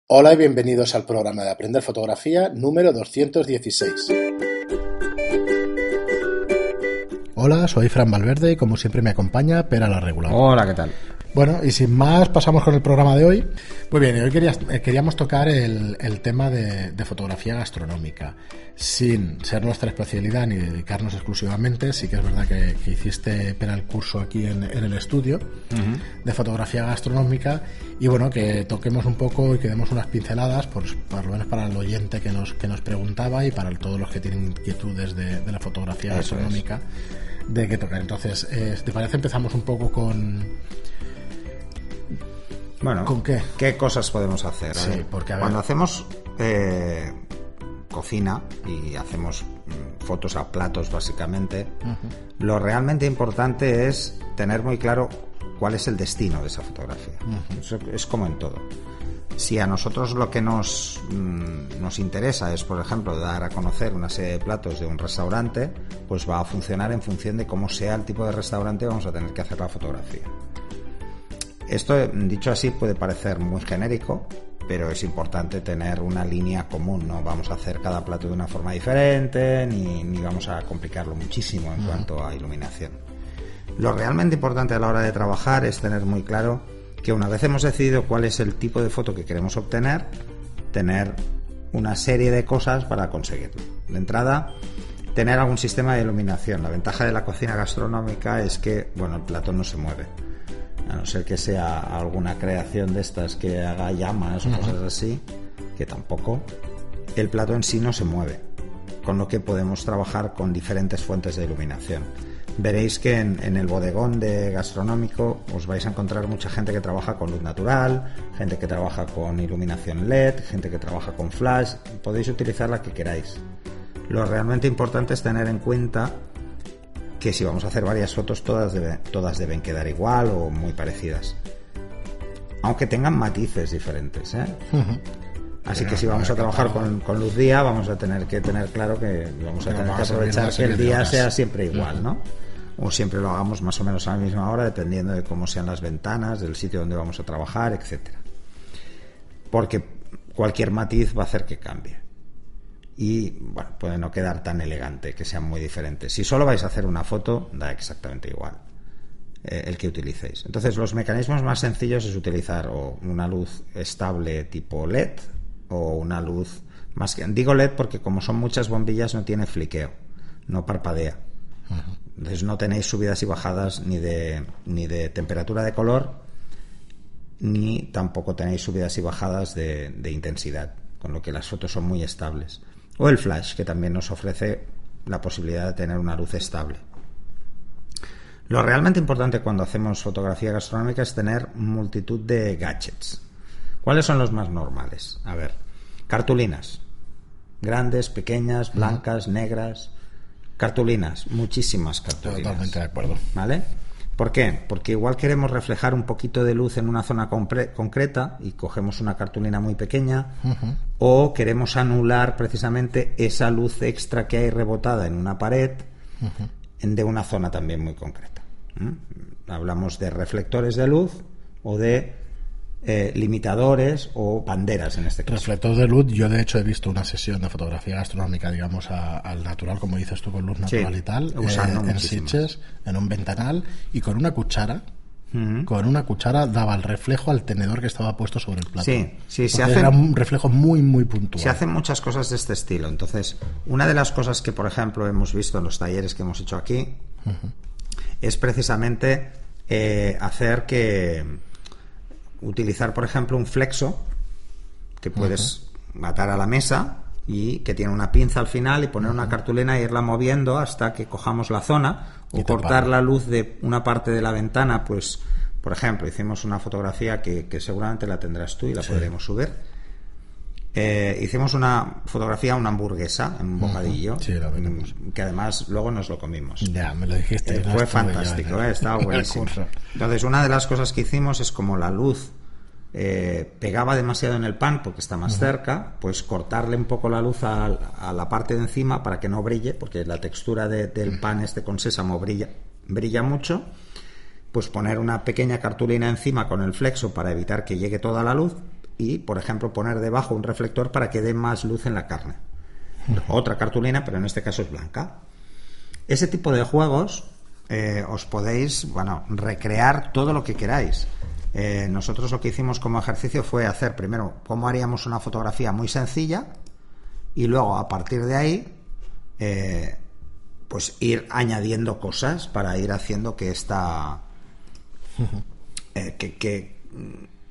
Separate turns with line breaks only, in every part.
Hola y bienvenidos al programa de Aprender Fotografía número 216. Hola, soy Fran Valverde y como siempre me acompaña Pera la Regular.
Hola, ¿qué tal?
Bueno, y sin más pasamos con el programa de hoy. Muy bien, hoy queríamos tocar el tema de fotografía gastronómica, sin ser nuestra especialidad ni dedicarnos exclusivamente. Sí que es verdad que hiciste, Pera, el curso aquí en el estudio de fotografía gastronómica, y bueno, que toquemos un poco y que demos unas pinceladas, por lo menos para el oyente que nos preguntaba y para todos los que tienen inquietudes de la fotografía gastronómica, de qué tocar. Entonces, ¿te parece? Empezamos un poco con...
Bueno,
¿con qué?
¿Qué cosas podemos hacer?
Sí, porque a ver,
cuando hacemos cocina y hacemos fotos a platos básicamente, lo realmente importante es tener muy claro cuál es el destino de esa fotografía. Eso es como en todo. Si a nosotros lo que nos interesa es, por ejemplo, dar a conocer una serie de platos de un restaurante, pues va a funcionar en función de cómo sea el tipo de restaurante, vamos a tener que hacer la fotografía. Esto, dicho así, puede parecer muy genérico, pero es importante tener una línea común. No vamos a hacer cada plato de una forma diferente, ni vamos a complicarlo muchísimo en cuanto a iluminación. Lo realmente importante a la hora de trabajar es tener muy claro que una vez hemos decidido cuál es el tipo de foto que queremos obtener, tener una serie de cosas para conseguirlo. De entrada, tener algún sistema de iluminación. La ventaja de la cocina gastronómica es que, bueno, el plato no se mueve. A no ser que sea alguna creación de estas que haga llamas o cosas así, que tampoco, el plato en sí no se mueve, con lo que podemos trabajar con diferentes fuentes de iluminación. Veréis que en el bodegón de gastronómico os vais a encontrar mucha gente que trabaja con luz natural, gente que trabaja con iluminación LED, gente que trabaja con flash. Podéis utilizar la que queráis. Lo realmente importante es tener en cuenta que si vamos a hacer varias fotos, todas deben quedar igual o muy parecidas, aunque tengan matices diferentes, ¿eh? Así que si vamos a trabajar con luz día, vamos a tener que tener claro que vamos a tener que aprovechar que el día sea siempre igual, ¿no? O siempre lo hagamos más o menos a la misma hora, dependiendo de cómo sean las ventanas, del sitio donde vamos a trabajar, etcétera. Porque cualquier matiz va a hacer que cambie. Y bueno, puede no quedar tan elegante, que sean muy diferentes. Si solo vais a hacer una foto, da exactamente igual el que utilicéis. Entonces, los mecanismos más sencillos es utilizar o una luz estable tipo LED o una luz más que... Digo LED porque como son muchas bombillas no tiene fliqueo, no parpadea. Entonces no tenéis subidas y bajadas ni de temperatura de color, ni tampoco tenéis subidas y bajadas de intensidad, con lo que las fotos son muy estables. O el flash, que también nos ofrece la posibilidad de tener una luz estable. Lo realmente importante cuando hacemos fotografía gastronómica es tener multitud de gadgets. ¿Cuáles son los más normales? A ver, cartulinas. Grandes, pequeñas, blancas, negras. Cartulinas, muchísimas cartulinas.
Totalmente de acuerdo.
¿Vale? ¿Por qué? Porque igual queremos reflejar un poquito de luz en una zona concreta y cogemos una cartulina muy pequeña, o queremos anular precisamente esa luz extra que hay rebotada en una pared de una zona también muy concreta. Hablamos de reflectores de luz o de limitadores o banderas en este caso.
Reflector de luz, yo de hecho he visto una sesión de fotografía gastronómica, digamos, al natural, como dices tú, con luz natural, sí, y tal, en Sitges, en un ventanal, y con una cuchara. Con una cuchara daba el reflejo al tenedor que estaba puesto sobre el plato.
Sí,
era un reflejo muy, muy puntual.
Se hacen muchas cosas de este estilo. Entonces, una de las cosas que, por ejemplo, hemos visto en los talleres que hemos hecho aquí es precisamente hacer que utilizar, por ejemplo, un flexo que puedes atar a la mesa y que tiene una pinza al final y poner una cartulina e irla moviendo hasta que cojamos la zona, o cortar la luz de una parte de la ventana. Pues, por ejemplo, hicimos una fotografía que seguramente la tendrás tú y la podremos subir. Hicimos una fotografía a una hamburguesa en un bocadillo, que además luego nos lo comimos.
Ya, me lo dijiste.
Fue fantástico, estaba buenísimo. Entonces, una de las cosas que hicimos es, como la luz pegaba demasiado en el pan porque está más cerca, pues cortarle un poco la luz a la parte de encima para que no brille, porque la textura del pan con sésamo brilla mucho. Pues poner una pequeña cartulina encima con el flexo para evitar que llegue toda la luz, y, por ejemplo, poner debajo un reflector para que dé más luz en la carne. Otra cartulina, pero en este caso es blanca. Ese tipo de juegos os podéis, recrear todo lo que queráis. Nosotros lo que hicimos como ejercicio fue hacer primero cómo haríamos una fotografía muy sencilla y luego a partir de ahí pues ir añadiendo cosas para ir haciendo que esta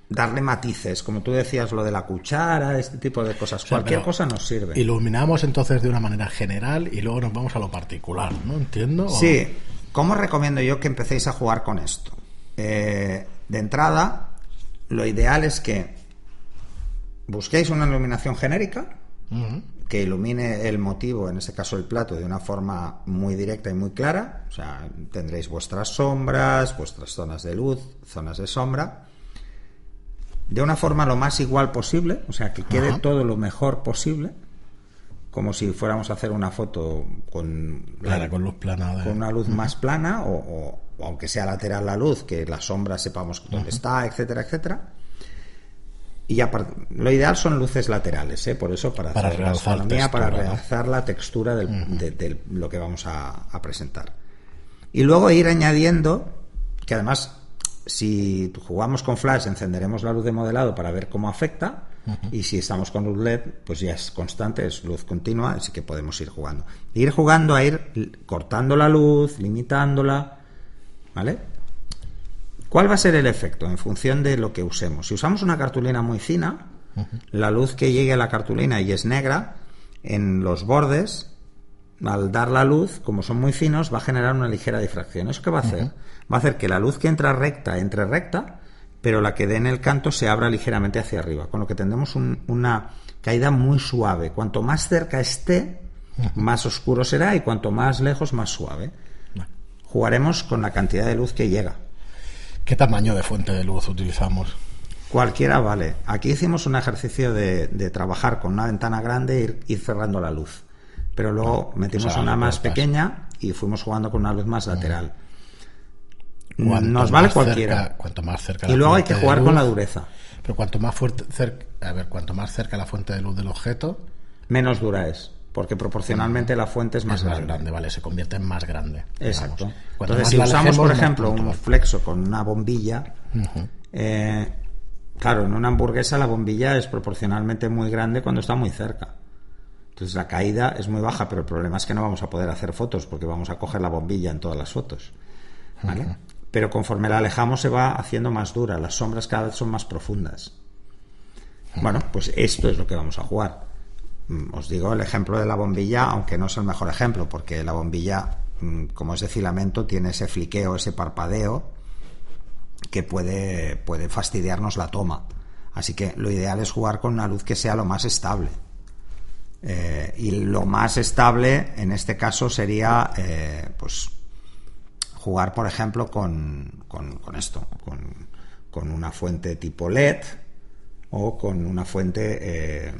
darle matices, como tú decías, lo de la cuchara, este tipo de cosas. O sea, cualquier cosa nos sirve.
Iluminamos entonces de una manera general y luego nos vamos a lo particular, ¿no? ¿Entiendo?
Sí. ¿Cómo recomiendo yo que empecéis a jugar con esto? De entrada, lo ideal es que busquéis una iluminación genérica que ilumine el motivo, en este caso el plato, de una forma muy directa y muy clara. O sea, tendréis vuestras sombras, vuestras zonas de luz, zonas de sombra, de una forma lo más igual posible, o sea, que quede todo lo mejor posible, como si fuéramos a hacer una foto con
luz plana,
con una luz más plana, o aunque sea lateral la luz, que la sombra sepamos dónde está, etcétera, etcétera. Y lo ideal son luces laterales, por eso para hacer la astronomía, para realzar la textura de lo que vamos a presentar. Y luego ir añadiendo, que además, si jugamos con flash, encenderemos la luz de modelado para ver cómo afecta, y si estamos con luz LED, pues ya es constante, es luz continua, así que podemos ir jugando. Ir jugando a ir cortando la luz, limitándola, ¿vale? ¿Cuál va a ser el efecto en función de lo que usemos? Si usamos una cartulina muy fina, la luz que llegue a la cartulina y es negra, en los bordes, al dar la luz, como son muy finos, va a generar una ligera difracción. ¿Eso qué va a hacer? Va a hacer que la luz que entra recta, entre recta, pero la que dé en el canto se abra ligeramente hacia arriba, con lo que tendremos una caída muy suave. Cuanto más cerca esté, más oscuro será, y cuanto más lejos, más suave. Jugaremos con la cantidad de luz que llega.
¿Qué tamaño de fuente de luz utilizamos?
Cualquiera vale. Aquí hicimos un ejercicio de trabajar con una ventana grande e ir cerrando la luz. Pero luego metimos una más pequeña y fuimos jugando con una luz más lateral. Nos vale cualquiera.
Cuanto más cerca.
Y luego hay que jugar con la dureza.
Pero cuanto más cuanto más cerca la fuente de luz del objeto,
menos dura es, porque proporcionalmente la fuente es más grande.
Vale, se convierte en más grande.
Exacto. Entonces, si usamos, por ejemplo, un flexo con una bombilla, claro, en una hamburguesa la bombilla es proporcionalmente muy grande cuando está muy cerca. Entonces la caída es muy baja, pero el problema es que no vamos a poder hacer fotos porque vamos a coger la bombilla en todas las fotos, ¿vale? Pero conforme la alejamos se va haciendo más dura, las sombras cada vez son más profundas. Bueno, pues esto es lo que vamos a jugar. Os digo el ejemplo de la bombilla, aunque no es el mejor ejemplo, porque la bombilla, como es de filamento, tiene ese fliqueo, ese parpadeo que puede fastidiarnos la toma. Así que lo ideal es jugar con una luz que sea lo más estable. Y lo más estable en este caso sería pues jugar, por ejemplo, con esto, con una fuente tipo LED o con una fuente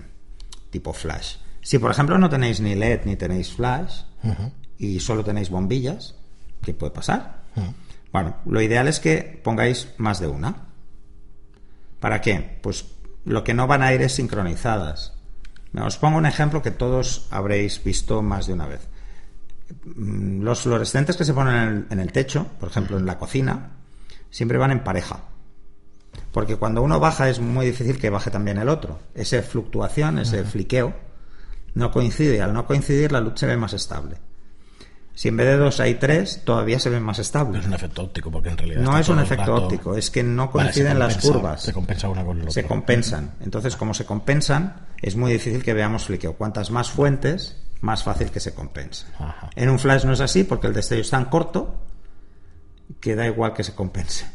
tipo flash. Si, por ejemplo, no tenéis ni LED ni tenéis flash y solo tenéis bombillas, ¿qué puede pasar? Bueno, lo ideal es que pongáis más de una. ¿Para qué? Pues lo que no van a ir es sincronizadas. Os pongo un ejemplo que todos habréis visto más de una vez. Los fluorescentes que se ponen en el techo, por ejemplo en la cocina, siempre van en pareja, porque cuando uno baja es muy difícil que baje también el otro. Esa fluctuación, ese fliqueo no coincide, y al no coincidir la luz se ve más estable. Si en vez de 2 hay 3, todavía se ven más estables.
Es un efecto óptico, porque en realidad
no es un efecto óptico, es que no coinciden las curvas.
Se compensa una con la otra.
Se compensan. Entonces, como se compensan, es muy difícil que veamos fliqueo. Cuantas más fuentes, más fácil que se compense. En un flash no es así, porque el destello es tan corto que da igual que se compense.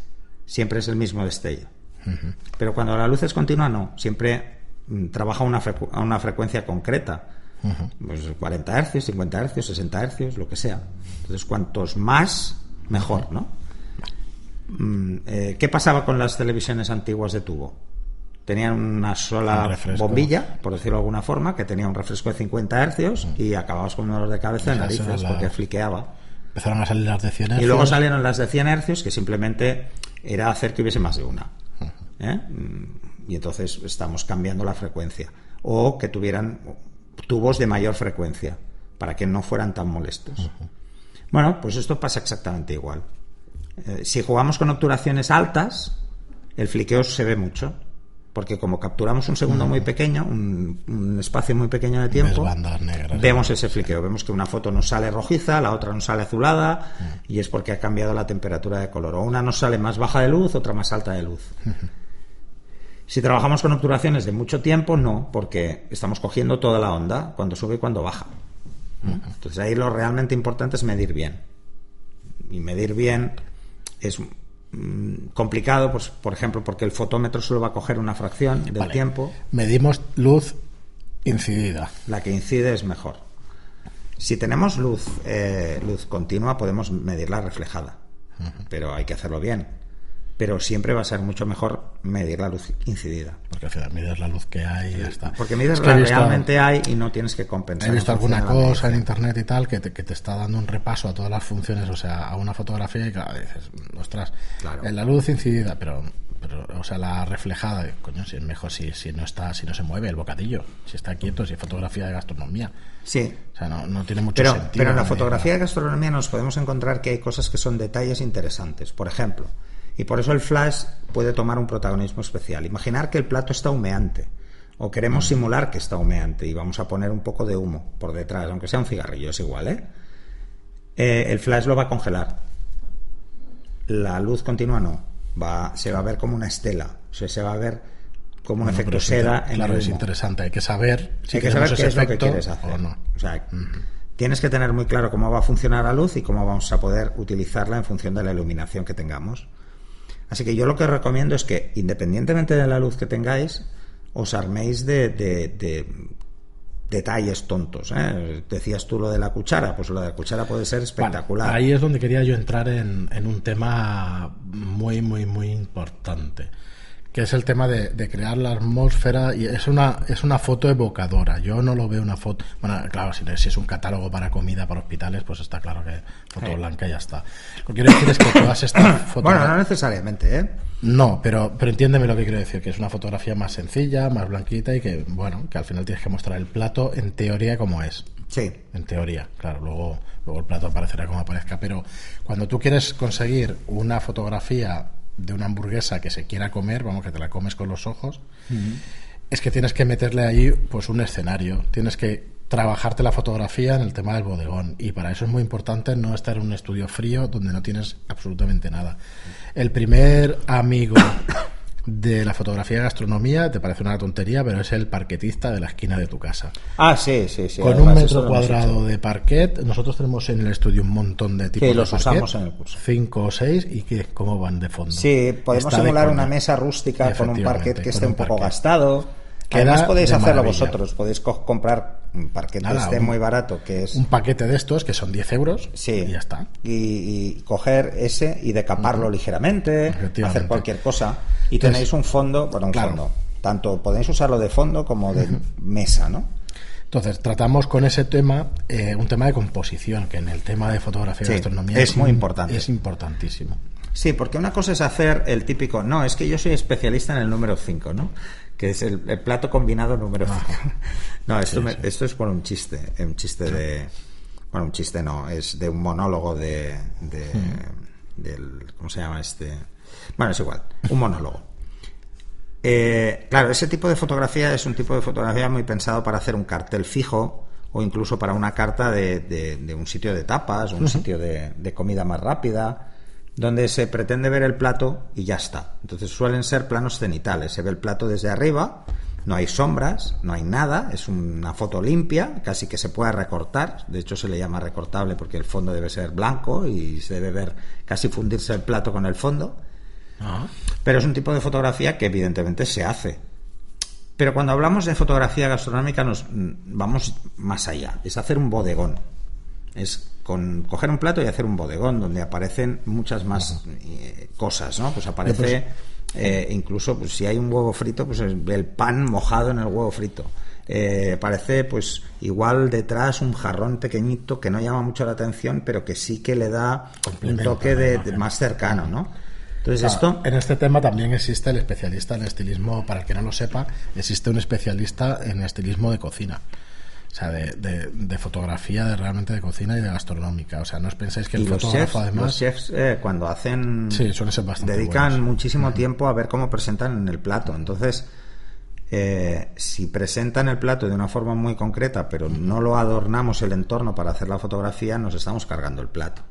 Siempre es el mismo destello. Pero cuando la luz es continua, no. Siempre trabaja a una frecuencia concreta. Pues 40 Hz, 50 Hz, 60 Hz, lo que sea. Entonces, cuantos más, mejor, ¿no? ¿Qué pasaba con las televisiones antiguas de tubo? Tenían una sola bombilla, por decirlo de alguna forma, que tenía un refresco de 50 Hz y acababas con un dolor de cabeza en narices porque fliqueaba.
Empezaron a salir las de 100 Hz.
Y luego salieron las de 100 Hz, que simplemente era hacer que hubiese más de una. y entonces estamos cambiando la frecuencia. O que tuvieran tubos de mayor frecuencia para que no fueran tan molestos. Bueno, pues esto pasa exactamente igual. Si jugamos con obturaciones altas, el fliqueo se ve mucho, porque como capturamos un segundo muy pequeño, un espacio muy pequeño de tiempo, vemos ese fliqueo, vemos que una foto nos sale rojiza, la otra nos sale azulada, y es porque ha cambiado la temperatura de color, o una nos sale más baja de luz, otra más alta de luz. Si trabajamos con obturaciones de mucho tiempo, no, porque estamos cogiendo toda la onda, cuando sube y cuando baja. Entonces ahí lo realmente importante es medir bien, y medir bien es complicado, pues por ejemplo, porque el fotómetro solo va a coger una fracción del tiempo.
Medimos luz incidida.
La que incide es mejor. Si tenemos luz continua, podemos medirla reflejada, pero hay que hacerlo bien. Pero siempre va a ser mucho mejor medir la luz incidida.
Porque al final mides la luz que hay y ya está.
Porque mides la que realmente hay y no tienes que compensar.
He visto alguna cosa en internet y tal que te está dando un repaso a todas las funciones, o sea, a una fotografía y claro, dices, ostras, claro, en la luz incidida, pero o sea, la reflejada, coño, si es mejor si no se mueve el bocadillo, si está quieto, si es fotografía de gastronomía.
Sí.
O sea, no tiene mucho sentido.
Pero en la fotografía de gastronomía nos podemos encontrar que hay cosas que son detalles interesantes. Por ejemplo, y por eso el flash puede tomar un protagonismo especial. Imaginar que el plato está humeante, o queremos simular que está humeante y vamos a poner un poco de humo por detrás, aunque sea un cigarrillo, es igual, el flash lo va a congelar. La luz continua no, se va a ver como una estela, o sea, se va a ver como un efecto seda en el humo.
Es interesante, hay que saber
si qué es lo que quieres hacer
o no.
O sea, tienes que tener muy claro cómo va a funcionar la luz y cómo vamos a poder utilizarla en función de la iluminación que tengamos. Así que yo lo que os recomiendo es que, independientemente de la luz que tengáis, os arméis de detalles tontos. Decías tú lo de la cuchara, pues lo de la cuchara puede ser espectacular.
Vale, ahí es donde quería yo entrar en un tema muy, muy, muy importante, que es el tema de crear la atmósfera, y es una foto evocadora. Yo no lo veo una foto, bueno, claro, si es un catálogo para comida para hospitales, pues está claro que foto blanca y ya está. Lo que quiero decir es que todas estas fotos,
bueno, no necesariamente,
no, pero entiéndeme lo que quiero decir, que es una fotografía más sencilla, más blanquita, y que bueno, que al final tienes que mostrar el plato en teoría como es.
Sí.
En teoría, claro, luego el plato aparecerá como aparezca, pero cuando tú quieres conseguir una fotografía de una hamburguesa que se quiera comer, vamos, que te la comes con los ojos, es que tienes que meterle ahí pues un escenario, tienes que trabajarte la fotografía en el tema del bodegón, y para eso es muy importante no estar en un estudio frío donde no tienes absolutamente nada. El primer amigo de la fotografía de gastronomía, te parece una tontería, pero es el parquetista de la esquina de tu casa.
Ah, sí.
Con un metro cuadrado de parquet. Nosotros tenemos en el estudio un montón de tipos de
los
parquet,
usamos en el curso.
5 o 6, y que cómo van de fondo.
Sí, podemos simular una mesa rústica con un parquet que esté un poco gastado. Además podéis hacerlo vosotros, podéis comprar un parquet que esté muy barato, que es
un paquete de estos que son 10 euros,
sí,
y ya está.
Y coger ese y decaparlo ligeramente, hacer cualquier cosa, y entonces, tenéis un fondo, fondo. Tanto podéis usarlo de fondo como de mesa, ¿no?
Entonces tratamos con ese tema un tema de composición, que en el tema de fotografía y gastronomía
es muy importante.
Es importantísimo.
Sí, porque una cosa es hacer el típico, no, es que yo soy especialista en el número 5, ¿no? Que es el plato combinado número 5. No, esto es por un chiste de... Bueno, un chiste no, es de un monólogo del... ¿Cómo se llama este? Bueno, es igual, un monólogo. Claro, ese tipo de fotografía es un tipo de fotografía muy pensado para hacer un cartel fijo, o incluso para una carta de un sitio de tapas, un sitio de comida más rápida, donde se pretende ver el plato y ya está. Entonces suelen ser planos cenitales, se ve el plato desde arriba, no hay sombras, no hay nada, es una foto limpia, casi que se puede recortar, de hecho se le llama recortable porque el fondo debe ser blanco y se debe ver casi fundirse el plato con el fondo. Pero es un tipo de fotografía que evidentemente se hace. Pero cuando hablamos de fotografía gastronómica nos vamos más allá, es hacer un bodegón, es coger un plato y hacer un bodegón donde aparecen muchas más cosas, ¿no? Pues aparece incluso, pues, si hay un huevo frito, pues el pan mojado en el huevo frito. Aparece pues igual detrás un jarrón pequeñito que no llama mucho la atención, pero que sí que le da un toque de más cercano, ¿no? Entonces, esto...
En este tema también existe el especialista en estilismo, para el que no lo sepa, existe un especialista en estilismo de cocina. O sea, de fotografía, realmente de cocina y de gastronómica. O sea, no os pensáis que el fotógrafo, además...
Los chefs, cuando hacen...
Sí, suelen ser bastante
dedican
buenos.
muchísimo tiempo a ver cómo presentan en el plato. Entonces, si presentan el plato de una forma muy concreta, pero no lo adornamos el entorno para hacer la fotografía, nos estamos cargando el plato.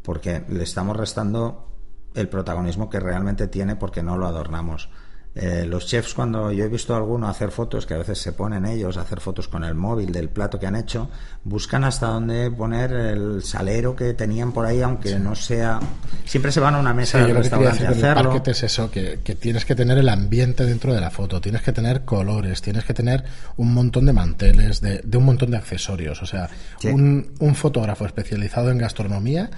Porque le estamos restando el protagonismo que realmente tiene porque no lo adornamos. Los chefs, cuando yo he visto a alguno hacer fotos, que a veces se ponen ellos a hacer fotos con el móvil del plato que han hecho, buscan hasta dónde poner el salero que tenían por ahí, aunque no sea... Siempre se van a una mesa del restaurante a hacerlo.
El parquet es eso, que tienes que tener el ambiente dentro de la foto, tienes que tener colores, tienes que tener un montón de manteles, de un montón de accesorios. O sea, sí. un fotógrafo especializado en gastronomía,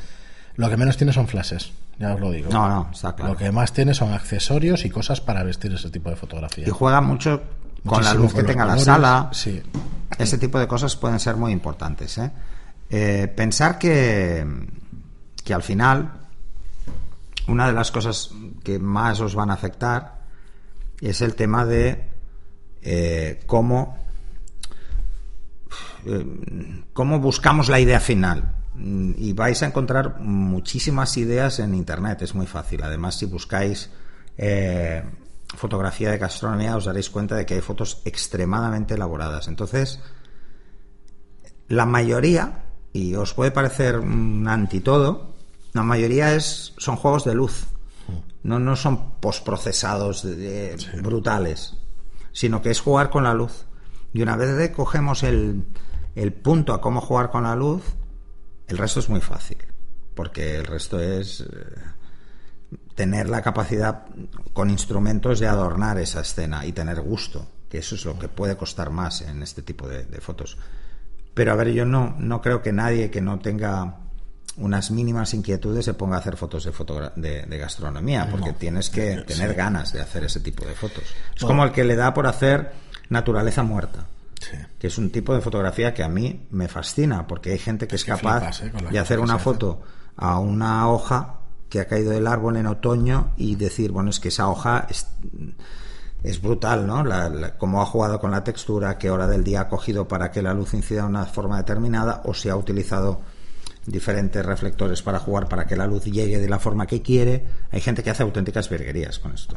lo que menos tiene son flashes. Ya os lo digo.
No, está claro.
Lo que más tiene son accesorios y cosas para vestir ese tipo de fotografía.
Y juega mucho con la luz que tenga la sala.
Sí.
Ese tipo de cosas pueden ser muy importantes. Pensar que al final una de las cosas que más os van a afectar es el tema de cómo buscamos la idea final. Y vais a encontrar muchísimas ideas en internet, es muy fácil. Además, si buscáis fotografía de gastronomía, os daréis cuenta de que hay fotos extremadamente elaboradas. Entonces, la mayoría, y os puede parecer un antitodo, la mayoría son juegos de luz. No son postprocesados brutales, sino que es jugar con la luz. Y una vez que cogemos el punto a cómo jugar con la luz, el resto es muy fácil, porque el resto es tener la capacidad con instrumentos de adornar esa escena y tener gusto, que eso es lo que puede costar más en este tipo de fotos. Pero a ver, yo no creo que nadie que no tenga unas mínimas inquietudes se ponga a hacer fotos de gastronomía, porque tienes que tener ganas de hacer ese tipo de fotos. Es como el que le da por hacer naturaleza muerta. Sí. Que es un tipo de fotografía que a mí me fascina, porque hay gente que es capaz de hacer una foto a una hoja que ha caído del árbol en otoño y decir, bueno, es que esa hoja es brutal, ¿no? Cómo ha jugado con la textura, qué hora del día ha cogido para que la luz incida de una forma determinada, o si ha utilizado diferentes reflectores para jugar para que la luz llegue de la forma que quiere. Hay gente que hace auténticas virguerías con esto.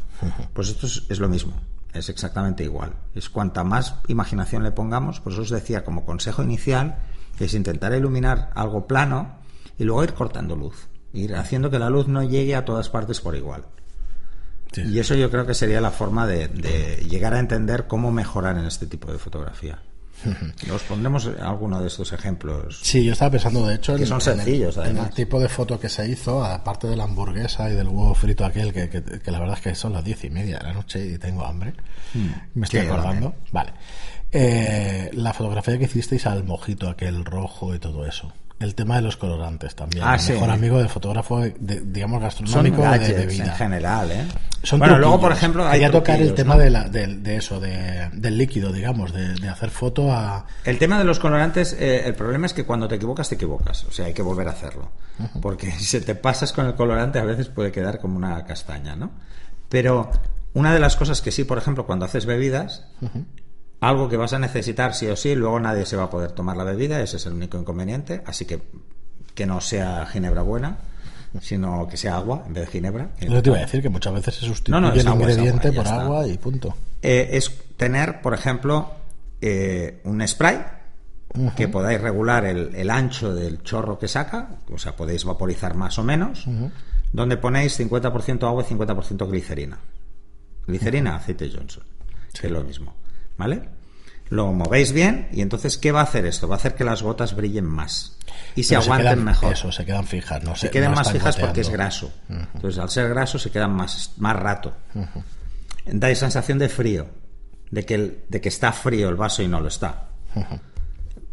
Pues esto es lo mismo. Es exactamente igual. Es cuanta más imaginación le pongamos. Por eso os decía, como consejo inicial, es intentar iluminar algo plano y luego ir cortando luz, ir haciendo que la luz no llegue a todas partes por igual. Sí. Y eso yo creo que sería la forma de llegar a entender cómo mejorar en este tipo de fotografía. Os pondremos alguno de estos ejemplos.
Sí, yo estaba pensando, de hecho,
que son sencillos,
en el tipo de foto que se hizo, aparte de la hamburguesa y del huevo frito aquel, que la verdad es que son las 10:30 de la noche y tengo hambre. Me estoy acordando. Vale. La fotografía que hicisteis al mojito aquel rojo y todo eso. El tema de los colorantes también. El mejor amigo del fotógrafo, digamos, gastronómico.
Son gadgets,
de vida.
En general,
Son
bueno,
truquillos.
luego, por ejemplo, hay
quería tocar el tema,
¿no?
de eso, del líquido, digamos, de hacer foto a...
El tema de los colorantes, el problema es que cuando te equivocas, o sea, hay que volver a hacerlo. Porque si se te pasas con el colorante, a veces puede quedar como una castaña, ¿no? Pero una de las cosas que sí, por ejemplo, cuando haces bebidas... Algo que vas a necesitar sí o sí, luego nadie se va a poder tomar la bebida, ese es el único inconveniente, así que no sea ginebra buena, sino que sea agua en vez de ginebra.
Yo te iba a decir que muchas veces se sustituye el ingrediente por agua y punto.
Es tener, por ejemplo, un spray que podáis regular el ancho del chorro que saca, o sea, podéis vaporizar más o menos, donde ponéis 50% agua y 50% glicerina. Glicerina, aceite Johnson, que es lo mismo. ¿Vale? Lo movéis bien y entonces ¿qué va a hacer esto? Va a hacer que las gotas brillen más y se aguanten mejor.
Eso, se quedan fijas.
Se quedan más fijas porque es graso. Entonces al ser graso se quedan más rato. Dais sensación de frío, de que está frío el vaso y no lo está.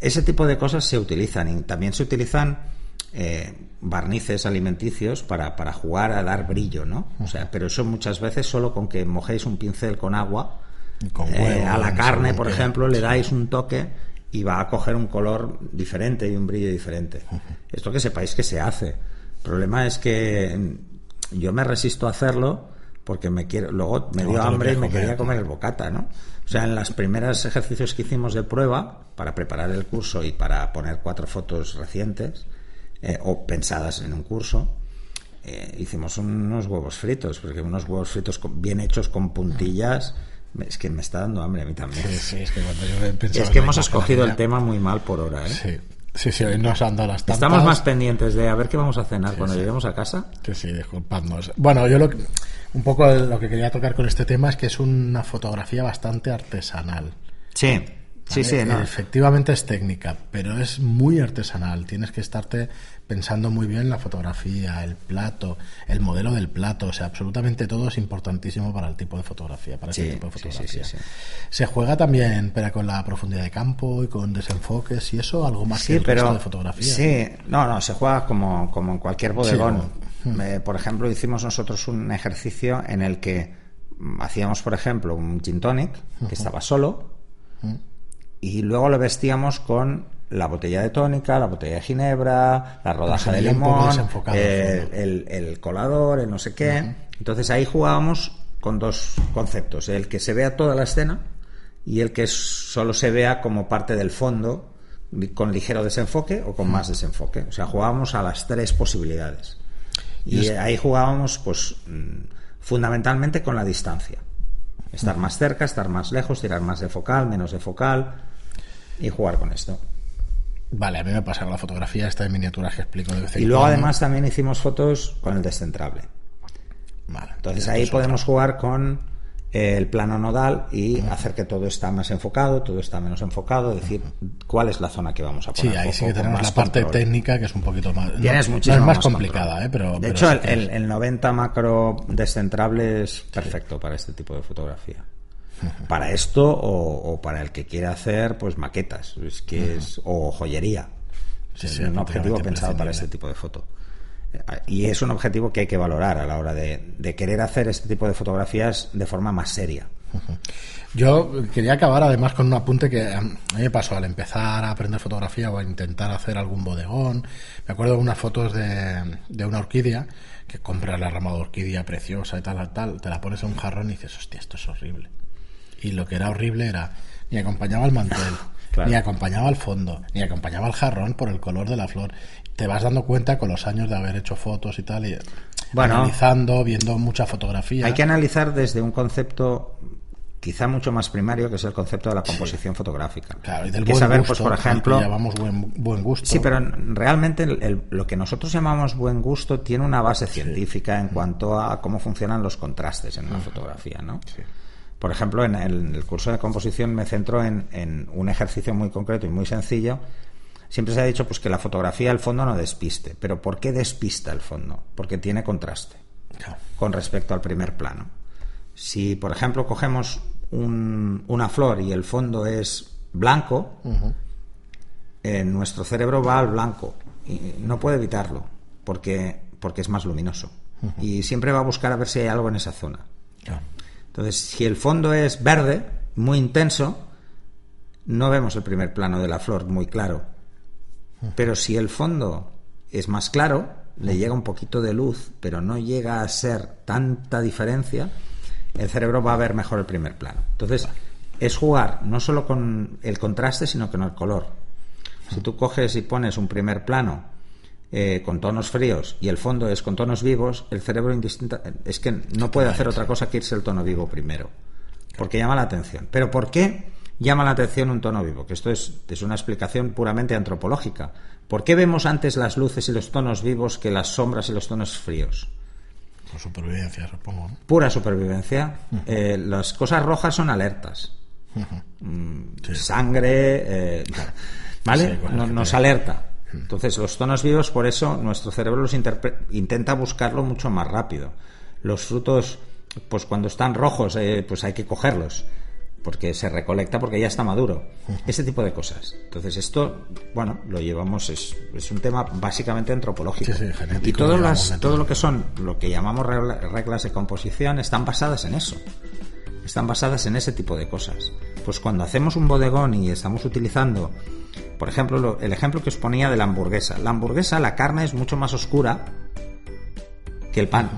Ese tipo de cosas se utilizan y también se utilizan barnices alimenticios para jugar a dar brillo, ¿no? O sea, pero eso muchas veces solo con que mojéis un pincel con agua a la carne, por ejemplo, le dais un toque y va a coger un color diferente y un brillo diferente. Esto que sepáis que se hace. El problema es que yo me resisto a hacerlo porque luego me dio hambre y me quería comer el bocata, ¿no? O sea, en los primeros ejercicios que hicimos de prueba para preparar el curso y para poner 4 fotos recientes o pensadas en un curso, hicimos unos huevos fritos, porque unos huevos fritos bien hechos con puntillas, es que me está dando hambre a mí también.
Sí, es que cuando yo pensaba
es que hemos escogido el tema muy mal por hora, ¿eh?
Sí, hoy nos han dado las tantas.
Estamos más pendientes de a ver qué vamos a cenar cuando lleguemos a casa.
Sí, disculpadnos. Bueno, yo un poco lo que quería tocar con este tema es que es una fotografía bastante artesanal.
Sí.
¿Vale?
No.
Efectivamente es técnica, pero es muy artesanal. Tienes que estarte pensando muy bien la fotografía, el plato, el modelo del plato. O sea, absolutamente todo es importantísimo para el tipo de fotografía, para ese tipo de fotografía.
Sí.
Se juega también pero con la profundidad de campo y con desenfoques y eso, algo más que el resto de fotografía.
Sí, no, se juega como en cualquier bodegón. Por ejemplo, hicimos nosotros un ejercicio en el que hacíamos, por ejemplo, un gin tonic que estaba solo. Y luego lo vestíamos con la botella de tónica, la botella de ginebra, la rodaja de limón, el colador, el no sé qué. Entonces ahí jugábamos con 2 conceptos: el que se vea toda la escena y el que solo se vea como parte del fondo, con ligero desenfoque o con más desenfoque. O sea, jugábamos a las 3 posibilidades. Y ahí jugábamos, pues, fundamentalmente con la distancia. Estar más cerca, estar más lejos, tirar más de focal, menos de focal y jugar con esto.
Vale, a mí me pasa con la fotografía esta de miniaturas que explico de vez en
cuando. Y luego además
cuando.
También hicimos fotos con el descentrable.
Vale.
Entonces ahí podemos jugar con el plano nodal y hacer que todo está más enfocado, todo está menos enfocado, decir cuál es la zona que vamos a poner.
Sí, ahí sí que tenemos la parte técnica que es un poquito más...
Tienes muchísimo
no es más
control.
Complicada, pero...
De hecho, el 90 macro descentrable es perfecto para este tipo de fotografía. Para esto o para el que quiera hacer pues maquetas, o joyería. Es un objetivo pensado para este tipo de foto. Y es un objetivo que hay que valorar a la hora de querer hacer este tipo de fotografías de forma más seria.
Yo quería acabar además con un apunte que a mí me pasó al empezar a aprender fotografía o a intentar hacer algún bodegón. Me acuerdo de unas fotos de una orquídea, que compras la rama de orquídea preciosa y tal, te la pones en un jarrón y dices, hostia, esto es horrible. Y lo que era horrible era, ni acompañaba el mantel, claro, ni acompañaba el fondo, ni acompañaba el jarrón por el color de la flor. Te vas dando cuenta con los años de haber hecho fotos y tal, y analizando, viendo mucha fotografía.
Hay que analizar desde un concepto quizá mucho más primario, que es el concepto de la composición fotográfica.
Claro, y del
buen
saber,
gusto, pues por ejemplo,
llamamos buen gusto.
Sí, pero realmente lo que nosotros llamamos buen gusto tiene una base científica en cuanto a cómo funcionan los contrastes en una fotografía, ¿no? Sí. Por ejemplo, en el curso de composición me centro en un ejercicio muy concreto y muy sencillo. Siempre se ha dicho pues que la fotografía al fondo no despiste. ¿Pero por qué despista el fondo? Porque tiene contraste con respecto al primer plano. Si, por ejemplo, cogemos una flor y el fondo es blanco, nuestro cerebro va al blanco y no puede evitarlo porque es más luminoso. Y siempre va a buscar a ver si hay algo en esa zona. Entonces, si el fondo es verde, muy intenso, no vemos el primer plano de la flor muy claro. Pero si el fondo es más claro, le llega un poquito de luz, pero no llega a ser tanta diferencia, el cerebro va a ver mejor el primer plano. Entonces, es jugar no solo con el contraste, sino con el color. Si tú coges y pones un primer plano con tonos fríos y el fondo es con tonos vivos, el cerebro es que no puede hacer otra cosa que irse el tono vivo primero, porque llama la atención. ¿Pero por qué llama la atención un tono vivo? Que esto es una explicación puramente antropológica. ¿Por qué vemos antes las luces y los tonos vivos que las sombras y los tonos fríos?
Por supervivencia, supongo, ¿no?
Pura supervivencia. Las cosas rojas son alertas. Sangre, ¿vale? Nos alerta. Entonces, los tonos vivos, por eso nuestro cerebro los intenta buscarlo mucho más rápido. Los frutos, pues cuando están rojos, pues hay que cogerlos, porque se recolecta porque ya está maduro. Ese tipo de cosas. Entonces, esto, bueno, lo llevamos, es un tema básicamente antropológico.
Genético,
y todo lo que son, lo que llamamos reglas de composición, están basadas en eso. Están basadas en ese tipo de cosas. Pues cuando hacemos un bodegón y estamos utilizando, por ejemplo, el ejemplo que os ponía de la hamburguesa. La hamburguesa, la carne es mucho más oscura que el pan.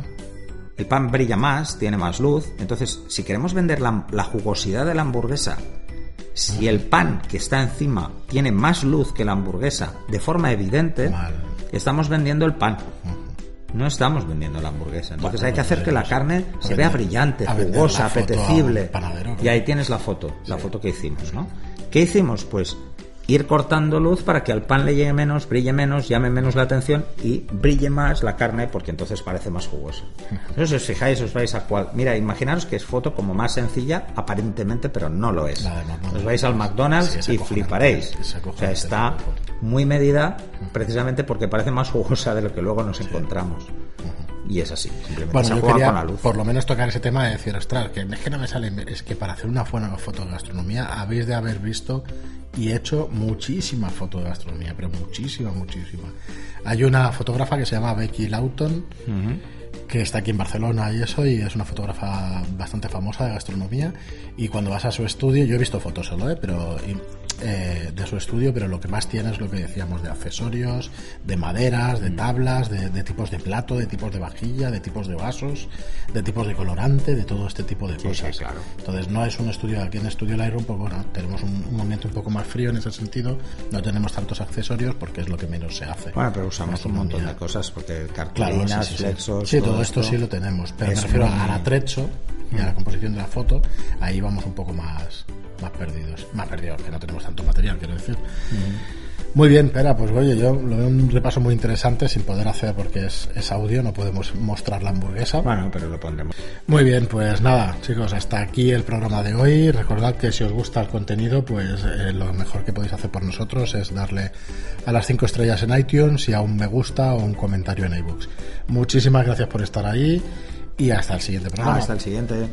el pan brilla más, tiene más luz. Entonces, si queremos vender la jugosidad de la hamburguesa, si el pan que está encima tiene más luz que la hamburguesa de forma evidente, estamos vendiendo el pan. No estamos vendiendo la hamburguesa. Entonces hay que hacer que la carne se vea brillante, jugosa, apetecible. Y ahí tienes la foto que hicimos, ¿no? ¿Qué hicimos? Pues ir cortando luz para que al pan le llegue menos, brille menos, llame menos la atención y brille más la carne, porque entonces parece más jugosa. Entonces, si os fijáis, os vais a cual... Mira, imaginaros que es foto como más sencilla, aparentemente, pero no lo es. Os vais al McDonald's y fliparéis. O sea, está muy medida precisamente porque parece más jugosa de lo que luego nos encontramos. Y es así, simplemente se juega con la luz.
Por lo menos tocar ese tema de decir, ostras, que es que no me sale, es que para hacer una buena foto de gastronomía habéis de haber visto y hecho muchísimas fotos de gastronomía, pero muchísimas. Hay una fotógrafa que se llama Becky Lawton, que está aquí en Barcelona y eso, y es una fotógrafa bastante famosa de gastronomía, y cuando vas a su estudio, yo he visto fotos solo, pero de su estudio, pero lo que más tiene es lo que decíamos de accesorios, de maderas, de tablas, de tipos de plato, de tipos de vajilla, de tipos de vasos, de tipos de colorante, de todo este tipo de cosas.
Sí, claro.
Entonces no es un estudio, aquí en Estudio Lightroom, pues bueno, tenemos un ambiente un poco más frío en ese sentido, no tenemos tantos accesorios porque es lo que menos se hace.
Bueno, pero usamos un montón de cosas, porque cartulinas, flexos...
Sí, todo esto sí lo tenemos, pero me refiero al atrecho y a la composición de la foto, ahí vamos un poco más perdidos, que no tenemos tanto material, quiero decir. Muy bien, Pera, pues oye, yo lo veo un repaso muy interesante, sin poder hacer porque es audio, no podemos mostrar la hamburguesa.
Bueno, pero lo pondremos.
Muy bien, pues nada, chicos, hasta aquí el programa de hoy. Recordad que si os gusta el contenido, pues lo mejor que podéis hacer por nosotros es darle a las 5 estrellas en iTunes y a un me gusta o un comentario en iBooks. Muchísimas gracias por estar ahí y hasta el siguiente programa.
Hasta el siguiente.